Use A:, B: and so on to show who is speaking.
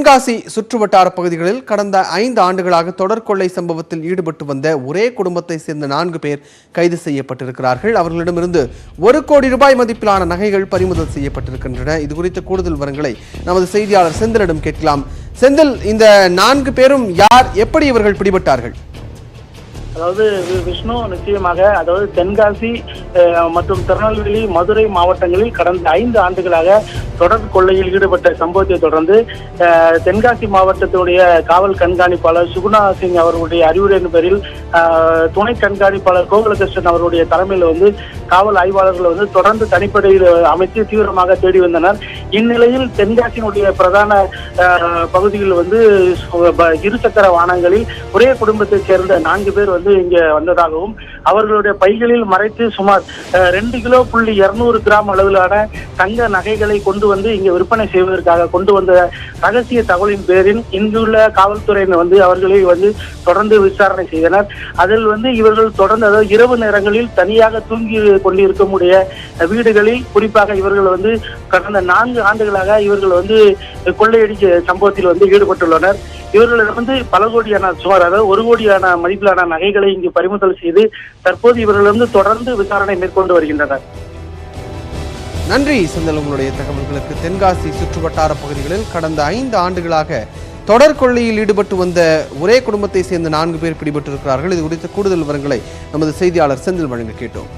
A: தென்காசி சுற்றுவட்டார பகுதிகளில் கடந்த 5 ஆண்டுகளாக தொடர் கொள்ளை சம்பவத்தில் ஈடுபட்டு வந்த ஒரே குடும்பத்தை சேர்ந்த 4 பேர் கைது செய்யப்பட்டிருக்கிறார்கள். அவர்களிடமிருந்து 1 கோடி ரூபாய் மதிப்பிலான நகைகள் பறிமுதல் செய்யப்பட்டிருக்கின்றன. இது குறித்த கூடுதல் விவரங்களை நமது செய்தியாளர் செந்திலிடம் கேட்கலாம். செந்தில், இந்த 4 பேரும் யார், எப்படி இவர்கள் பிடிபட்டார்கள்?
B: அதாவது விஷ்ணு, நிச்சயமாக அதாவது தென்காசி மற்றும் திருநெல்வேலி, மதுரை மாவட்டங்களில் கடந்த 5 ஆண்டுகளாக தொடர் கொள்ளையில் ஈடுபட்ட சம்பவத்தை தொடர்ந்து தென்காசி மாவட்டத்துடைய காவல் கண்காணிப்பாளர் சுகுணா சிங் அவர்களுடைய அறிவுரையின் பேரில் துணை கண்காணிப்பாளர் கோகுலகிருஷ்ணன் அவருடைய தலைமையில் காவல் ஆய்வாளர்கள் தொடர்ந்து தனிப்படையில் அமைத்து தீவிரமாக தேடி வந்தனர். இந்நிலையில் தென்காசியினுடைய பிரதான பகுதியில் இருசக்கர வாகனங்களில் ஒரே குடும்பத்தைச் சேர்ந்த 4 பேர் இங்க வந்ததாகவும் அவர்களுடைய பைகளில் மறைத்து சுமார் 2.2 கிராம் அளவிலான தங்க நகைகளை கொண்டு இங்க விற்பனை செய்வதற்காக கொண்டு வந்த ரகசிய தகவலின் பேரில் இங்குள்ள காவல்துறையினர் அவர்களை தொடர்ந்து விசாரணை செய்தனர். அதில் இவர்கள் தொடர்ந்து, அதாவது இரவு நேரங்களில் தனியாக தூங்கி கொண்டிருக்கக்கூடிய வீடுகளில் குறிப்பாக இவர்கள் கடந்த 4 ஆண்டுகளாக இவர்கள் கொள்ளையடிக்க சம்பவத்தில் ஈடுபட்டுள்ளனர். இவர்களிடம் பல கோடியான, சுமார் அதாவது 1 கோடியான மதிப்பிலான நகைகளை இங்கு பறிமுதல் செய்து தற்போது இவர்களிடம் தொடர்ந்து விசாரணை மேற்கொண்டு வருகின்றனர்.
A: நன்றி செந்தில், உங்களுடைய தகவல்களுக்கு. தென்காசி சுற்றுவட்டார பகுதிகளில் கடந்த 5 ஆண்டுகளாக தொடர் கொள்ளையில் ஈடுபட்டு வந்த ஒரே குடும்பத்தை சேர்ந்த 4 பேர் பிடிபட்டிருக்கிறார்கள். இது குறித்த கூடுதல் விவரங்களை நமது செய்தியாளர் செந்தில் வழங்க கேட்டோம்.